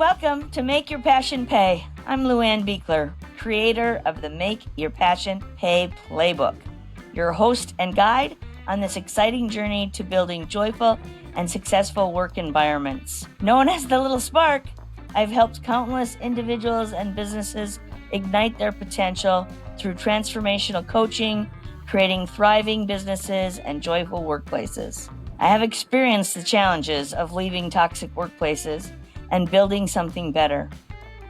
welcome to Make Your Passion Pay. I'm Luann Beekler, creator of the Make Your Passion Pay Playbook, your host and guide on this exciting journey to building joyful and successful work environments. Known as the Little Spark, I've helped countless individuals and businesses ignite their potential through transformational coaching, creating thriving businesses and joyful workplaces. I have experienced the challenges of leaving toxic workplaces and building something better.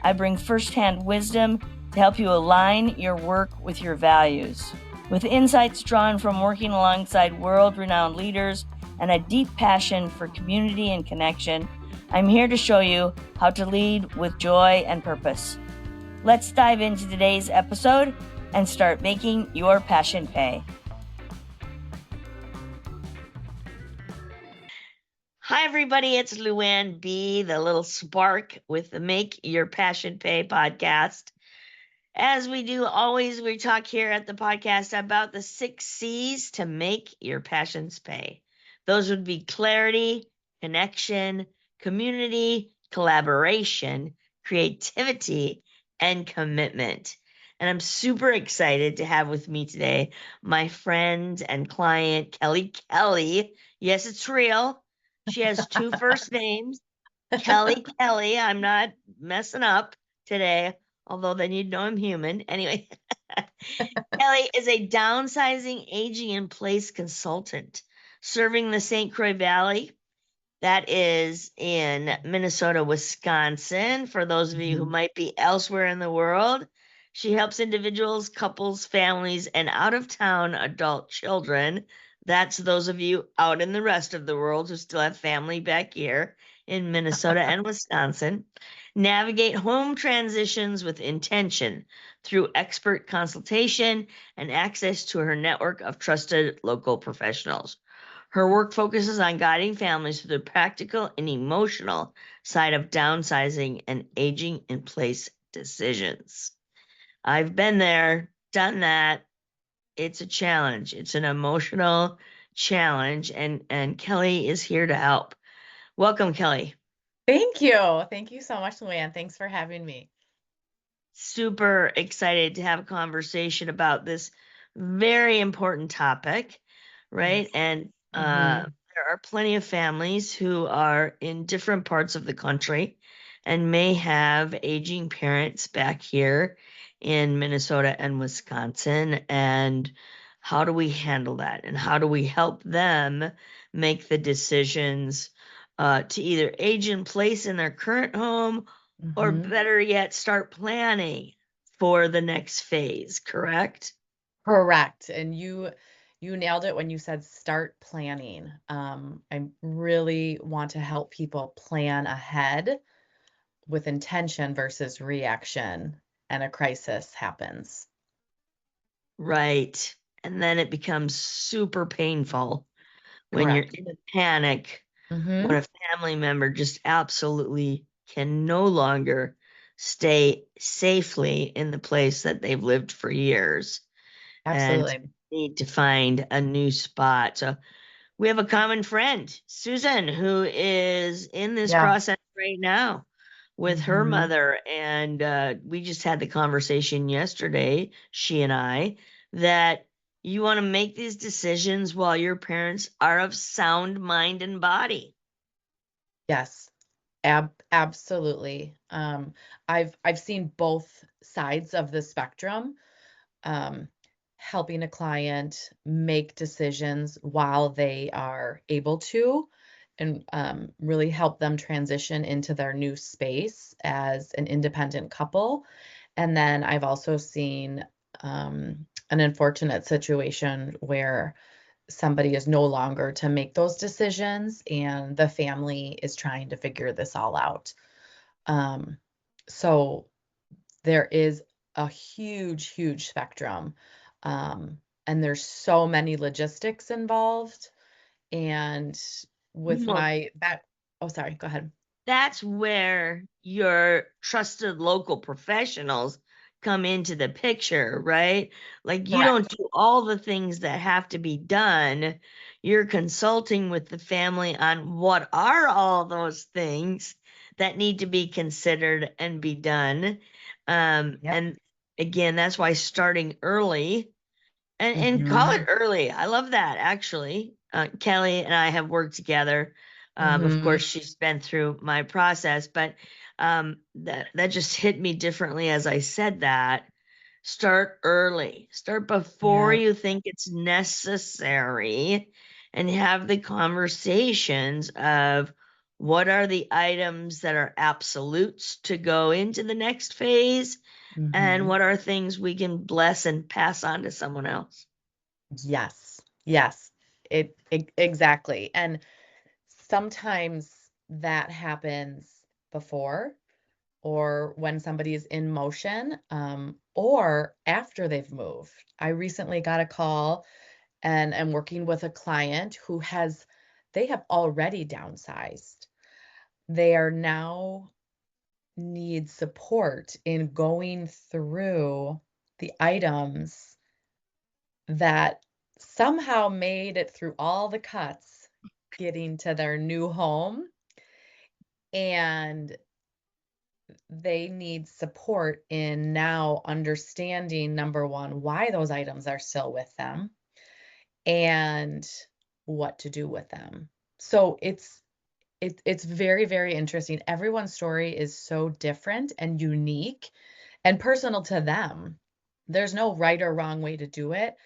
I bring firsthand wisdom to help you align your work with your values. With insights drawn from working alongside world-renowned leaders and a deep passion for community and connection, I'm here to show you how to lead with joy and purpose. Let's dive into today's episode and start making your passion pay. Hi, everybody. It's Luann B., the Little Spark, with the Make Your Passion Pay podcast. As we do always, we talk here at the podcast about the 6 C's to make your passions pay. Those would be clarity, connection, community, collaboration, creativity, and commitment. And I'm super excited to have with me today my friend and client, Kelly. Yes, it's real. She has 2 first names, Kelly. I'm not messing up today, although then you'd know I'm human. Anyway, Kelly is a downsizing aging-in-place consultant serving the St. Croix Valley. That is in Minnesota, Wisconsin. For those of you who might be elsewhere in the world, she helps individuals, couples, families, and out-of-town adult children. That's those of you out in the rest of the world who still have family back here in Minnesota and Wisconsin. Navigate home transitions with intention through expert consultation and access to her network of trusted local professionals. Her work focuses on guiding families through the practical and emotional side of downsizing and aging in place decisions. I've been there, done that. It's a challenge. It's an emotional challenge, and Kelly is here to help. Welcome, Kelly. Thank you. Thank you so much, Luann. Thanks for having me. Super excited to have a conversation about this very important topic, right? Yes. And there are plenty of families who are in different parts of the country and may have aging parents back here in Minnesota and Wisconsin. And how do we handle that? And how do we help them make the decisions to either age in place in their current home or better yet, start planning for the next phase, correct? Correct. And you nailed it when you said start planning. I really want to help people plan ahead with intention versus reaction, and a crisis happens. Right. And then it becomes super painful when you're Correct. in a panic, when a family member just absolutely can no longer stay safely in the place that they've lived for years and Absolutely. need to find a new spot. So we have a common friend, Susan, who is in this Yeah. process right now with her mother. And we just had the conversation yesterday, she and I, that you want to make these decisions while your parents are of sound mind and body. Yes. Absolutely. I've seen both sides of the spectrum. Helping a client make decisions while they are able to, and really help them transition into their new space as an independent couple. And then I've also seen an unfortunate situation where somebody is no longer to make those decisions and the family is trying to figure this all out. So there is a huge spectrum. And there's so many logistics involved. And with Well, oh, sorry, go ahead. that's where your trusted local professionals come into the picture, right? Like you don't do all the things that have to be done. You're consulting with the family on what are all those things that need to be considered and be done. Yep. And again, that's why starting early and call it Mm-hmm. early. I love that actually. Kelly and I have worked together. Of Mm-hmm. course, she's been through my process, but that just hit me differently as I said that. Start early. Start before Yep. you think it's necessary, and have the conversations of what are the items that are absolutes to go into the next phase, and Mm-hmm. what are things we can bless and pass on to someone else. Yes. Yes. It exactly. And sometimes that happens before or when somebody is in motion, or after they've moved. I recently got a call and I'm working with a client they have already downsized. They are now need support in going through the items that somehow made it through all the cuts getting to their new home, and they need support in now understanding, number one, why those items are still with them and what to do with them. So it's very, very interesting. Everyone's story is so different and unique and personal to them. There's no right or wrong way to do it.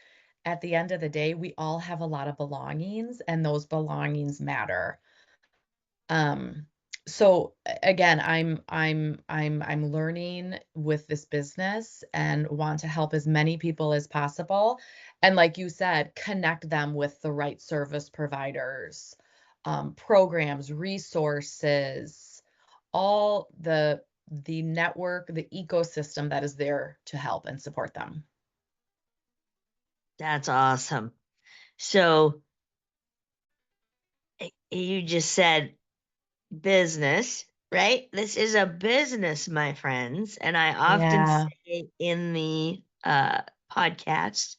At the end of the day, we all have a lot of belongings, and those belongings matter. Um, so again, I'm learning with this business and want to help as many people as possible. And like you said, connect them with the right service providers, programs, resources, all the network, the ecosystem that is there to help and support them. That's awesome. So you just said business, right? This is a business, my friends. And I often Yeah. say in the podcast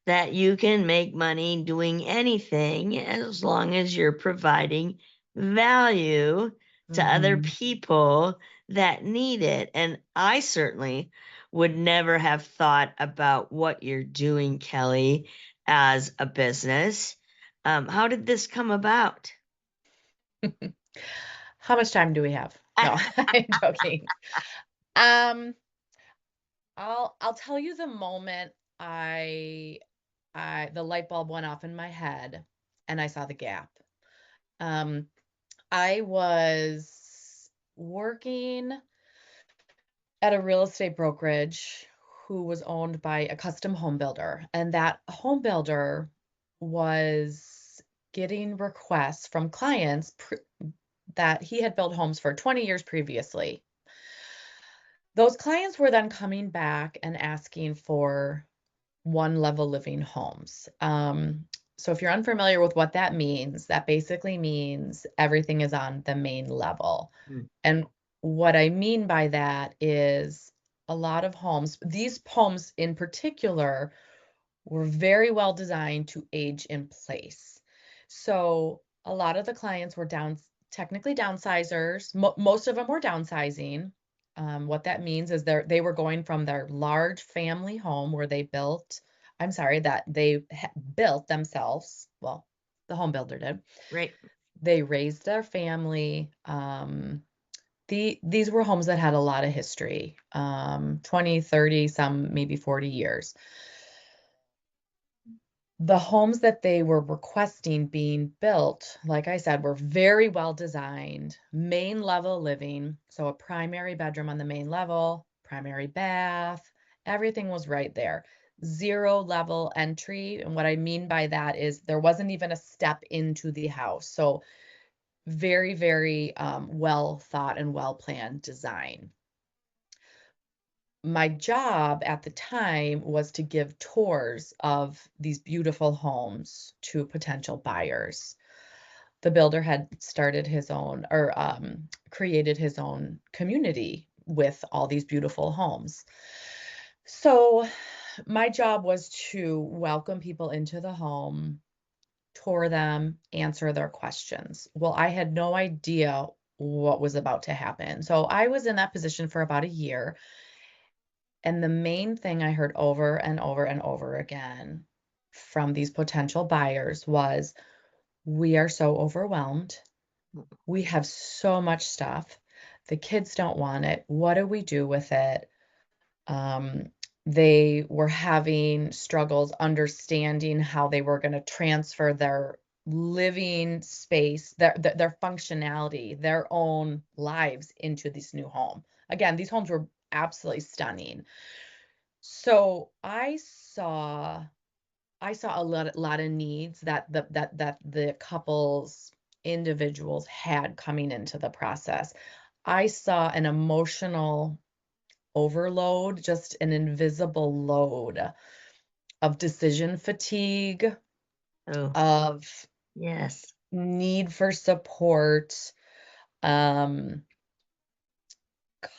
that you can make money doing anything as long as you're providing value to other Hmm. people that need it. And I certainly would never have thought about what you're doing, Kelly, as a business. How did this come about? How much time do we have? No, I'm joking. Um, I'll tell you the moment the light bulb went off in my head and I saw the gap. Um, I was working at a real estate brokerage who was owned by a custom home builder, and that home builder was getting requests from clients that he had built homes for 20 years previously. Those clients were then coming back and asking for one level living homes. So if you're unfamiliar with what that basically means everything is on the main level. Mm. And what I mean by that is a lot of homes, these homes in particular, were very well designed to age in place. So a lot of the clients were technically downsizers. Most of them were downsizing. What that means is they were going from their large family home where that they built themselves. Well, the home builder did. Right. They raised their family. These were homes that had a lot of history, 20, 30, some maybe 40 years. The homes that they were requesting being built, like I said, were very well designed, main level living. So a primary bedroom on the main level, primary bath, everything was right there. Zero level entry. And what I mean by that is there wasn't even a step into the house. So very, very well thought and well planned design. My job at the time was to give tours of these beautiful homes to potential buyers. The builder had started his own or created his own community with all these beautiful homes. So my job was to welcome people into the home, tour them, answer their questions. Well, I had no idea what was about to happen. So I was in that position for about a year. And the main thing I heard over and over and over again from these potential buyers was, we are so overwhelmed. We have so much stuff. The kids don't want it. What do we do with it? Um, they were having struggles understanding how they were going to transfer their living space, their functionality, their own lives into this new home. Again, these homes were absolutely stunning. So I saw a lot of needs that the couples individuals had coming into the process. I saw an emotional overload, just an invisible load of decision fatigue, Oh, of yes. need for support, um,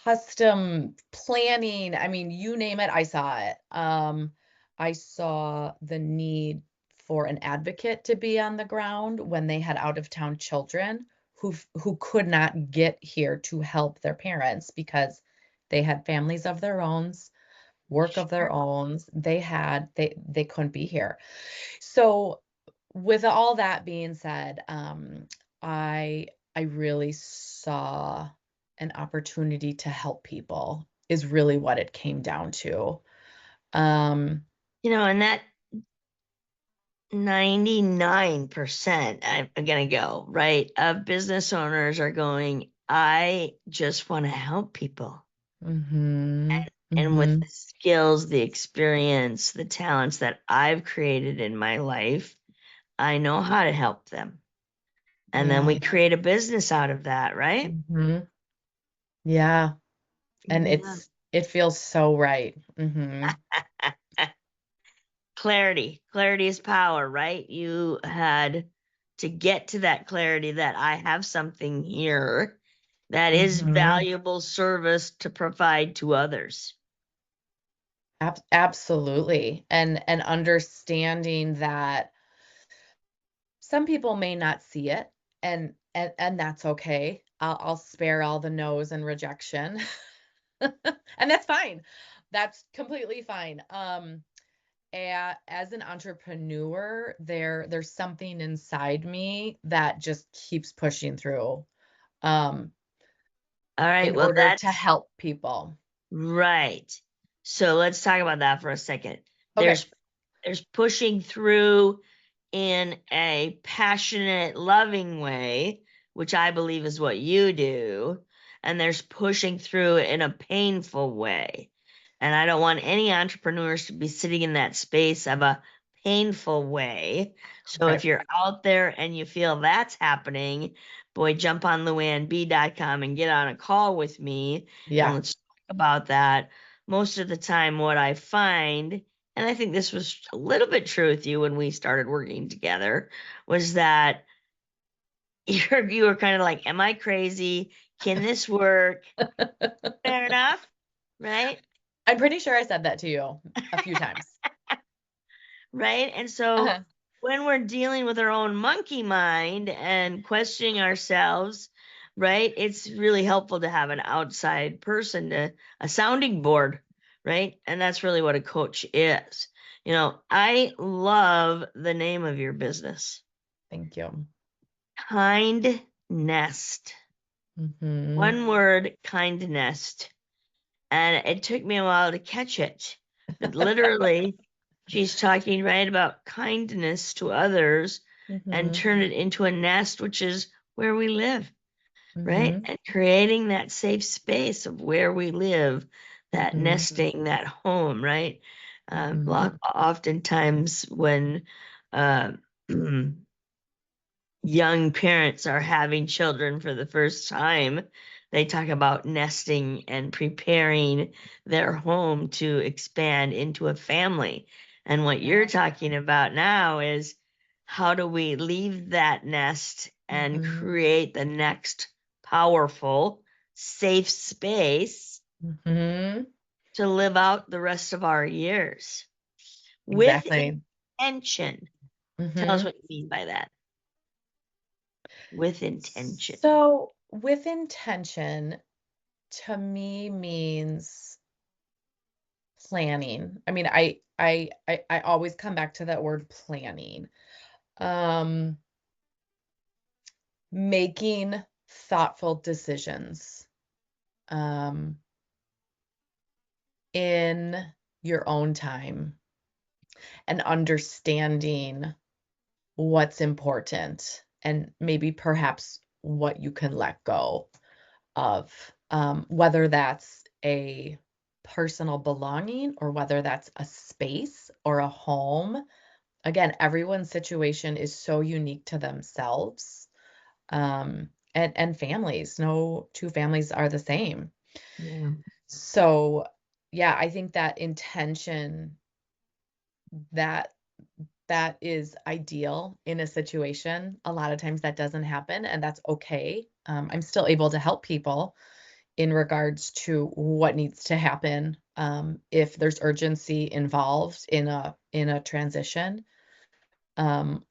custom planning. I mean, you name it, I saw it. I saw the need for an advocate to be on the ground when they had out of town children who could not get here to help their parents because they had families of their own, work of their Sure. own. They couldn't be here. So with all that being said, I I really saw an opportunity to help people is really what it came down to. Um, And that 99%, I'm gonna go, right, of business owners are going, I just want to help people. mhm, And with mhm, the skills, the experience, the talents that I've created in my life, I know how to help them. And then yeah, we create a business out of that, right? mhm, yeah, and Yeah. it feels so right. Mhm, Clarity. Clarity is power, right? You had to get to that clarity that I have something here that is mhm. valuable service to provide to others. Absolutely. And understanding that some people may not see it, and that's okay. I'll spare all the no's and rejection. And that's fine. That's completely fine. As an entrepreneur, there's something inside me that just keeps pushing through um All right, in well, order to that's help people. right. So let's talk about that for a second. Okay. There's pushing through in a passionate, loving way, which I believe is what you do, and there's pushing through in a painful way. And I don't want any entrepreneurs to be sitting in that space of a painful way. So Okay. if you're out there and you feel that's happening, boy, jump on luannb.com and get on a call with me and Yeah. let's talk about that. Most of the time, what I find, and I think this was a little bit true with you when we started working together, was that you were kind of like, "Am I crazy? Can this work?" Fair enough, right? I'm pretty sure I said that to you a few times. Right? And so Uh-huh. when we're dealing with our own monkey mind and questioning ourselves, right, it's really helpful to have an outside person, a sounding board, right? And that's really what a coach is. I love the name of your business, Thank you. KindNest. Mhm. One word, KindNest. And it took me a while to catch it. But literally, she's talking right about kindness to others and Mhm. turn it into a nest, which is where we live, right? Mhm. And creating that safe space of where we live, that Mhm. nesting, that home, right? Mhm. Oftentimes, when uh, young parents are having children for the first time, they talk about nesting and preparing their home to expand into a family. And what Yeah. you're talking about now is how do we leave that nest and Mhm. create the next powerful, safe space Mhm. to live out the rest of our years with Exactly. intention. Tell us Mhm. what you mean by that. with intention? So, with intention, to me means planning. I mean, I always come back to that word planning. Um, Making thoughtful decisions, um, in your own time and understanding what's important and maybe perhaps what you can let go of, whether that's a personal belonging or whether that's a space or a home. Again, everyone's situation is so unique to themselves. And families, no two families are the same. Yeah. So, yeah, I think that intention, that that is ideal in a situation. A lot of times that doesn't happen, and that's okay. I'm still able to help people in regards to what needs to happen, if there's urgency involved in a transition,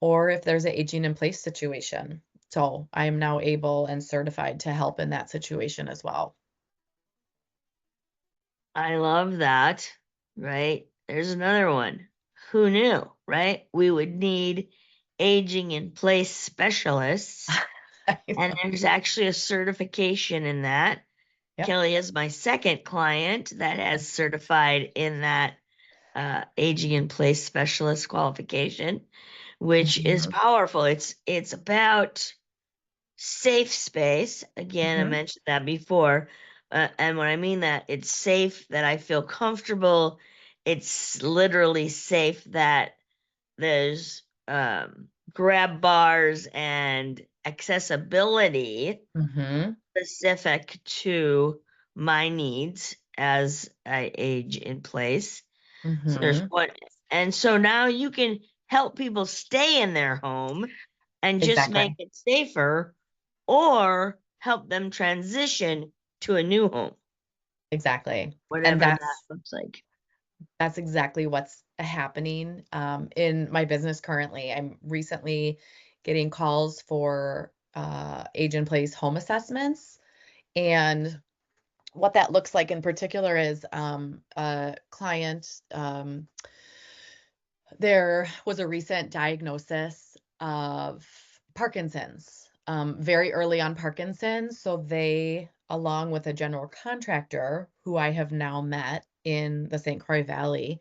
or if there's an aging in place situation. So I am now able and certified to help in that situation as well. I love that, right? There's another one. Who knew, right? We would need aging in place specialists, I and know. there's actually a certification in that. Yep. Kelly is my second client that has certified in that aging in place specialist qualification, which is Mhm. powerful. It's about safe space. Again, I Mhm. mentioned that before. And when I mean that, it's safe that I feel comfortable. It's literally safe that there's grab bars and accessibility Mhm. specific to my needs as I age in place. So there's Mhm. one, and so now you can help people stay in their home and just make Exactly. it safer, or help them transition to a new home, Exactly. And whatever that looks like. that's exactly what's happening, in my business currently. I'm recently getting calls for age in place home assessments. And what that looks like in particular is, a client, there was a recent diagnosis of Parkinson's, very early on Parkinson's. So they, along with a general contractor who I have now met in the St. Croix Valley,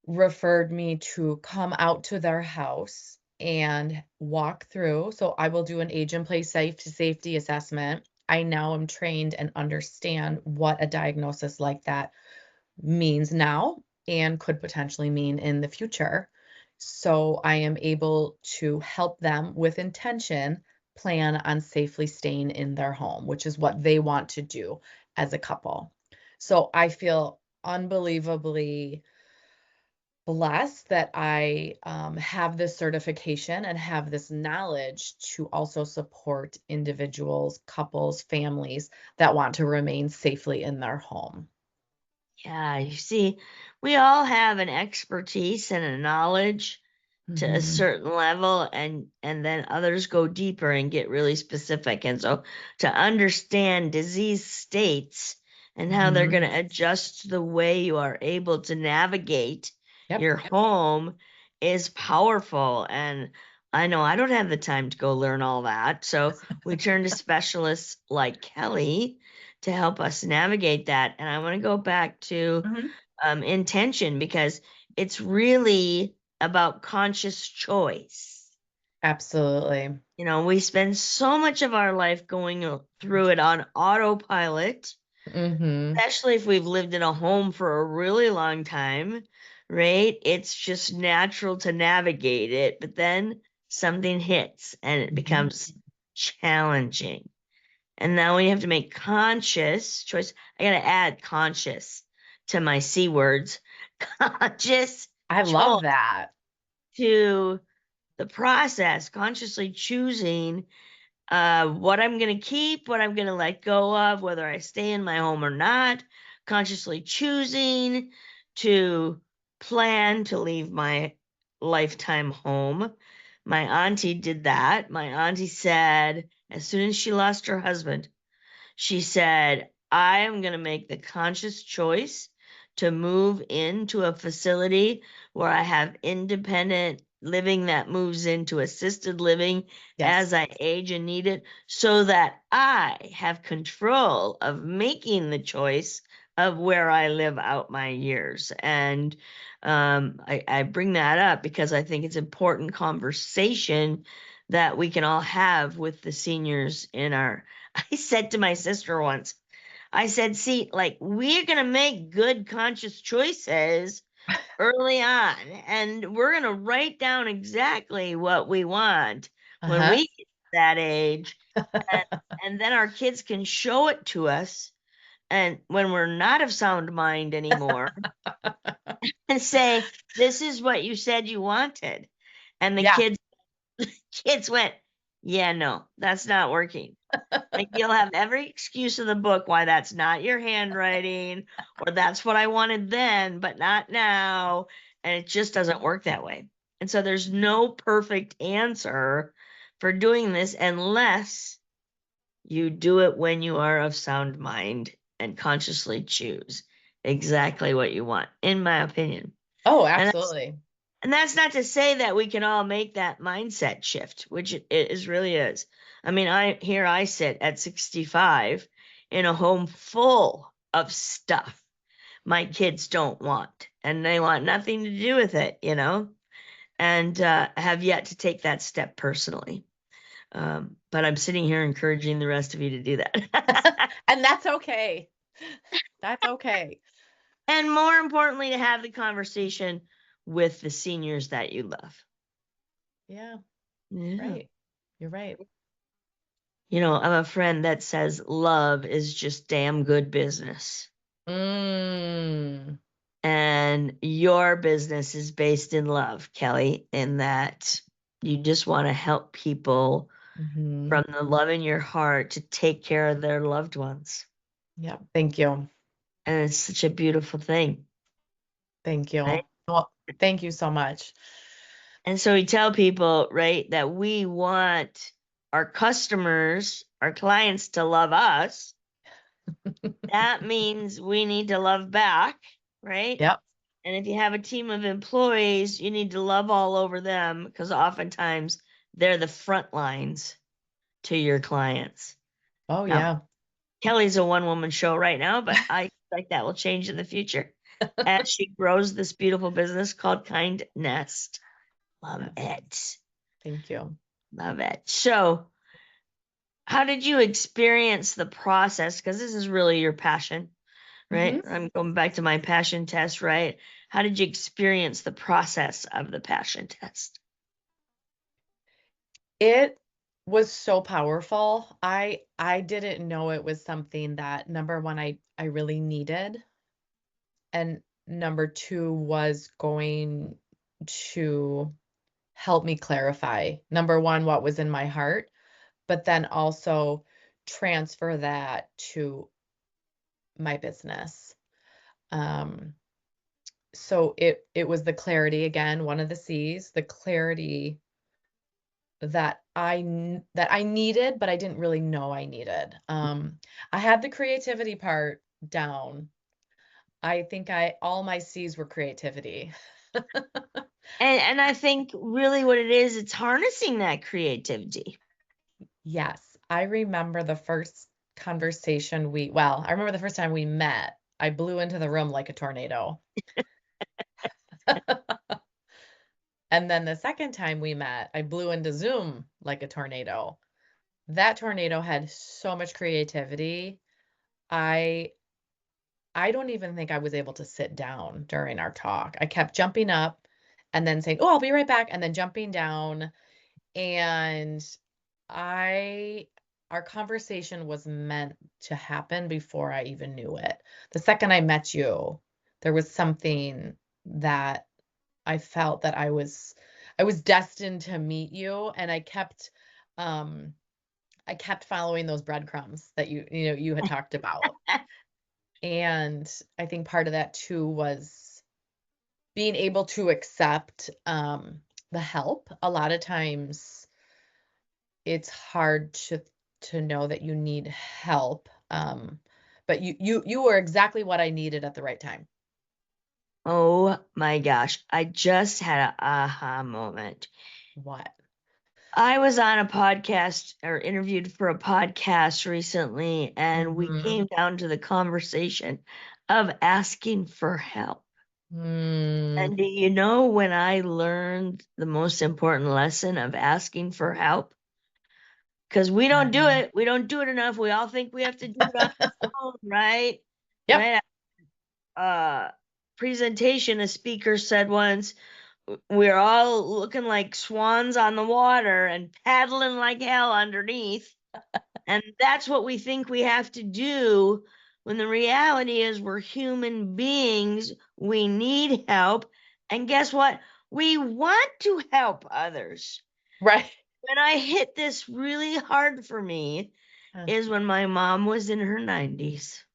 referred me to come out to their house and walk through. So I will do an age in place safety assessment. I now am trained and understand what a diagnosis like that means now and could potentially mean in the future. So I am able to help them with intention plan on safely staying in their home, which is what they want to do as a couple. So I feel unbelievably blessed that I, have this certification and have this knowledge to also support individuals, couples, families that want to remain safely in their home. Yeah, you see, we all have an expertise and a knowledge to a Mhm. certain level, and then others go deeper and get really specific. And so to understand disease states and how they're Mhm. going to adjust to the way you are able to navigate Yep. your home is powerful. And I know I don't have the time to go learn all that. So we turn to specialists like Kelly to help us navigate that. And I want to go back to Mhm. intention, because it's really about conscious choice. Absolutely. You know, we spend so much of our life going through it on autopilot, Mhm. especially if we've lived in a home for a really long time, right? It's just natural to navigate it, but then something hits and it Mhm. becomes challenging. And now we have to make conscious choice. I got to add conscious to my C words. Conscious I choice love that. to the process, consciously choosing what I'm going to keep, what I'm going to let go of, whether I stay in my home or not, consciously choosing to plan to leave my lifetime home, My auntie did that. My auntie said, as soon as she lost her husband, she said, I am going to make the conscious choice to move into a facility where I have independent living that moves into assisted living Yes. as I age and need it, so that I have control of making the choice of where I live out my years. And I bring that up because I think it's important conversation that we can all have with the seniors in our. I said to my sister once, I said, see, like, we're going to make good conscious choices early on, and we're going to write down exactly what we want when Uh-huh. we get to that age. And, and then our kids can show it to us. And when we're not of sound mind anymore, and say, this is what you said you wanted. And the Yeah. kids went, yeah, no, that's not working. Like you'll have every excuse in the book why that's not your handwriting, or that's what I wanted then, but not now. And it just doesn't work that way. And so there's no perfect answer for doing this unless you do it when you are of sound mind and consciously choose exactly what you want, in my opinion. Oh, And absolutely. and that's not to say that we can all make that mindset shift, which it is really is. I mean, I sit at 65 in a home full of stuff my kids don't want, and they want nothing to do with it, and have yet to take that step personally. But I'm sitting here encouraging the rest of you to do that. And that's okay. That's okay. And more importantly, to have the conversation with the seniors that you love. Yeah, Yeah. right. You're right. I'm a friend that says love is just damn good business. Mm. And your business is based in love, Kelly, in that you just want to help people Hmm. from the love in your heart to take care of their loved ones. Yeah. Thank you. And it's such a beautiful thing, Thank right? you. Well, thank you so much. And so we tell people, right, that we want our customers, our clients to love us. That means we need to love back, right? Yep. And if you have a team of employees, you need to love all over them because oftentimes they're the front lines to your clients. Oh, Now, yeah. Kelly's a one-woman show right now, but I expect that will change in the future as she grows this beautiful business called KindNest. Love Yes. it. Thank you. Love it. So, how did you experience the process? Because this is really your passion, Hmm. right? I'm going back to my passion test, right? How did you experience the process of the passion test? It was so powerful. I didn't know it was something that number one, I really needed. And number two was going to help me clarify, number one, what was in my heart, but then also transfer that to my business. Um, so it was the clarity again, one of the C's, the clarity that that I needed, but I didn't really know I needed. I had the creativity part down. I think I all my C's were creativity. And I think really what it is, it's harnessing that creativity. Yes, I remember the first conversation well, I remember the first time we met. I blew into the room like a tornado. And then the second time we met, I blew into Zoom like a tornado. That tornado had so much creativity. I I don't even think I was able to sit down during our talk. I kept jumping up and then saying, "Oh, I'll be right back," and then jumping down. And I our conversation was meant to happen before I even knew it. The second I met you, there was something that I felt that I was destined to meet you, and um I kept following those breadcrumbs that you had talked about. And I think part of that too was being able to accept the help. A lot of times it's hard to know that you need help. But you were exactly what I needed at the right time. Oh my gosh, I just had an aha moment. What? I was on a podcast or interviewed for a podcast recently, and we Mm-hmm. came down to the conversation of asking for help. Mm, And do you know when I learned the most important lesson of asking for help? Because we don't do um, it. We don't do it enough. We all think we have to do it on our phone, right? yep. Right. Uh, Presentation, a speaker said once, we're all looking like swans on the water and paddling like hell underneath. And that's what we think we have to do when the reality is we're human beings. We need help. And guess what? We want to help others. Right. When I hit this really hard for me Uh, is when my mom was in her 90s.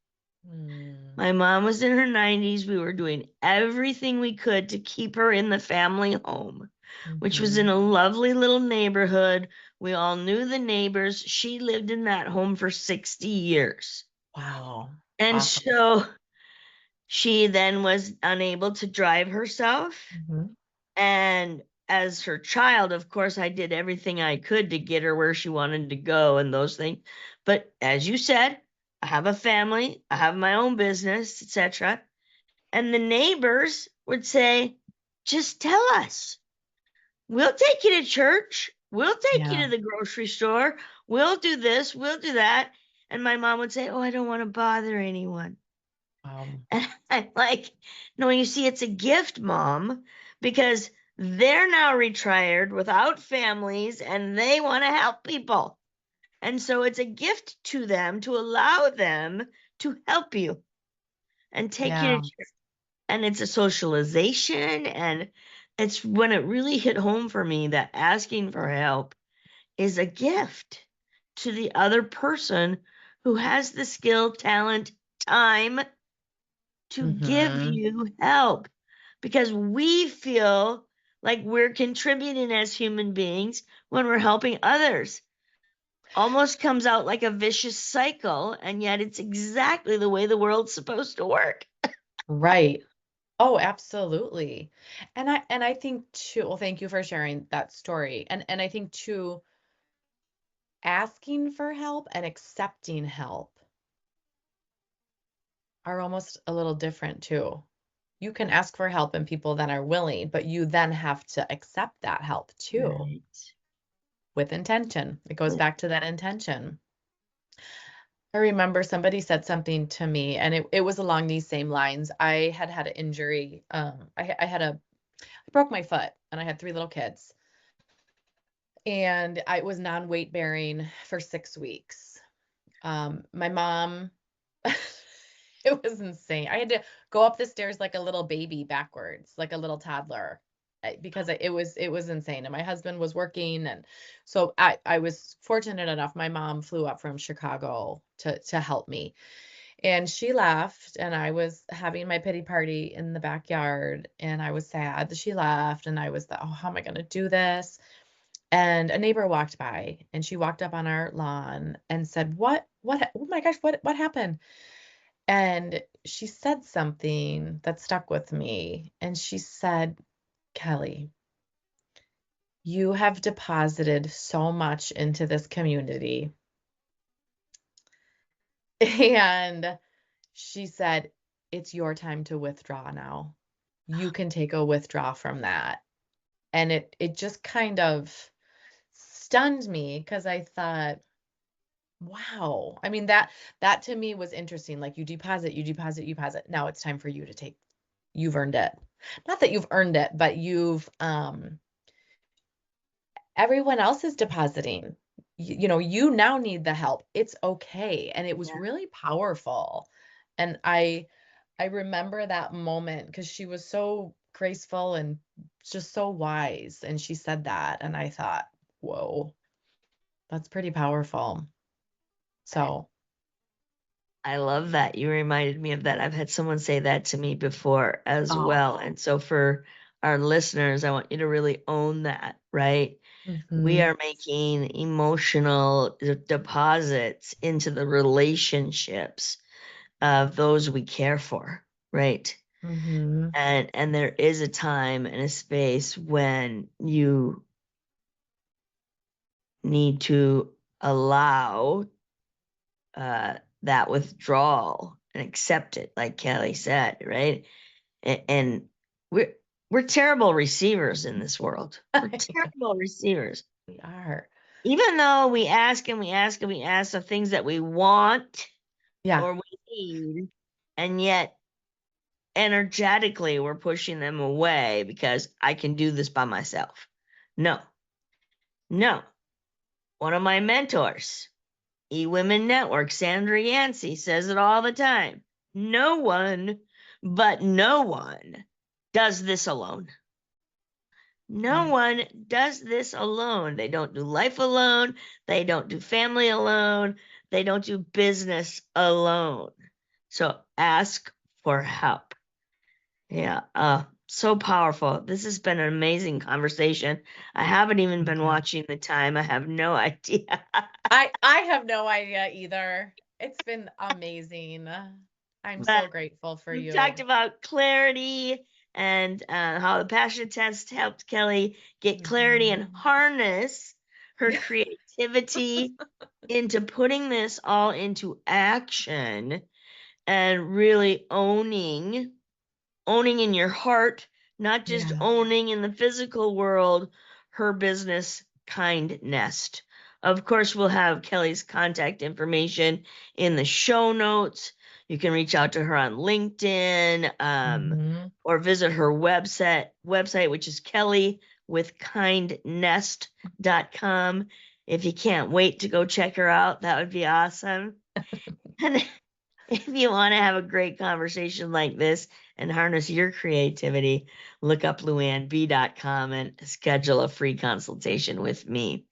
mm, My mom was in her 90s. We were doing everything we could to keep her in the family home, which was in mhm. a lovely little neighborhood. We all knew the neighbors. She lived in that home for 60 years. Wow. And Awesome. so she then was unable to drive herself. Mhm. And as her child, of course, I did everything I could to get her where she wanted to go and those things. But as you said, I have a family, I have my own business, etc. And the neighbors would say, just tell us. We'll take you to church. We'll take you Yeah. to the grocery store. We'll do this. We'll do that. And my mom would say, oh, I don't want to bother anyone. And I'm like, no, you see, it's a gift, Mom, because they're now retired without families and they want to help people. And so it's a gift to them to allow them to help you and take you to Yeah. church. And it's a socialization. And it's when it really hit home for me that asking for help is a gift to the other person who has the skill, talent, time to give Mhm. you help because we feel like we're contributing as human beings when we're helping others. Almost comes out like a vicious cycle, and yet it's exactly the way the world's supposed to work. Right. Oh, absolutely. And I think too, well, thank you for sharing that story. And I think too, asking for help and accepting help are almost a little different too. You can ask for help and people then are willing, but you then have to accept that help too Right. with intention. It goes back to that intention. I remember somebody said something to me, and it was along these same lines. I had an injury. I broke my foot, and I had three little kids, and I was non-weight bearing for 6 weeks. My mom, it was insane. I had to go up the stairs like a little baby backwards, like a little toddler, because it was insane. And my husband was working, and so I was fortunate enough. My mom flew up from Chicago to help me, and she left, and I was having my pity party in the backyard, and I was sad that she left, and I was oh, how am I going to do this? And a neighbor walked by, and she walked up on our lawn and said, oh my gosh, what happened?" And she said something that stuck with me. And she said, "Kelly, you have deposited so much into this community." And she said, "It's your time to withdraw now. You can take a withdraw from that." And it just kind of stunned me because I thought, wow. I mean, that to me was interesting. Like, you deposit, you deposit, you deposit. Now it's time for you to take. You've earned it. Not that you've earned it, but you've everyone else is depositing. You now need the help. It's okay. And it was Yeah. really powerful. And I remember that moment because she was so graceful and just so wise. And she said that. And I thought, whoa, that's pretty powerful. So, I love that. You reminded me of that. I've had someone say that to me before as oh, well. And so for our listeners, I want you to really own that, right? We Mm-hmm. are making emotional deposits into the relationships of those we care for, right? Mm-hmm. And there is a time and a space when you need to allow that withdrawal and accept it, like Kelly said, right? And we're we're terrible receivers in this world. We're terrible receivers. We are. Even though we ask and we ask and we ask the things that we want Yeah. or we need, and yet energetically we're pushing them away because I can do this by myself. No, no. One of my mentors, eWomen Network, Sandra Yancey, says it all the time. No one, but no one does this alone. No Right. one does this alone. They don't do life alone. They don't do family alone. They don't do business alone. So ask for help. Yeah, so powerful. This has been an amazing conversation. I haven't even been Yeah. watching the time. I have no idea. I have no idea either. It's been amazing. I'm But so grateful for we've you. talked about clarity and how the passion test helped Kelly get clarity and Mhm. harness her creativity into putting this all into action and really owning in your heart, not just Yeah. owning in the physical world, her business, KindNest. Of course, we'll have Kelly's contact information in the show notes. You can reach out to her on LinkedIn, Hmm. or visit her website, which is Kelly with kindnest.com. If you can't wait to go check her out, that would be awesome. And if you want to have a great conversation like this and harness your creativity, look up luannb.com and schedule a free consultation with me.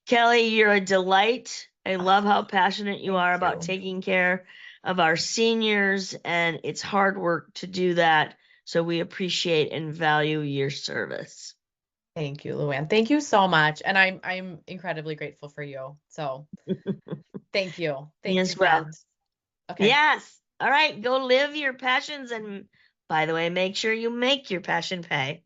Kelly, you're a delight. I love how passionate you Thank are about you. taking care of our seniors, and it's hard work to do that. So we appreciate and value your service. Thank you, Luann. Thank you so much. And I'm incredibly grateful for you. So thank you. Me Thank you as for well. that. Okay. Yes. All right. Go live your passions. And by the way, make sure you make your passion pay.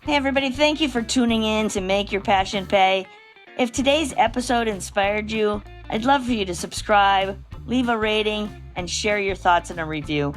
Hey, everybody, thank you for tuning in to Make Your Passion Pay. If today's episode inspired you, I'd love for you to subscribe, leave a rating, and share your thoughts in a review.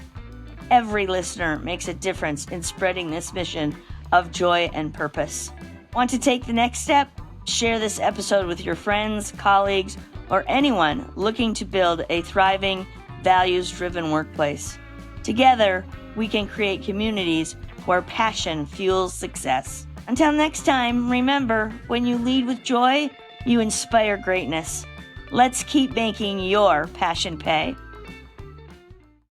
Every listener makes a difference in spreading this mission of joy and purpose. Want to take the next step? Share this episode with your friends, colleagues, or anyone looking to build a thriving, values-driven workplace. Together, we can create communities where passion fuels success. Until next time, remember, when you lead with joy, you inspire greatness. Let's keep making your passion pay.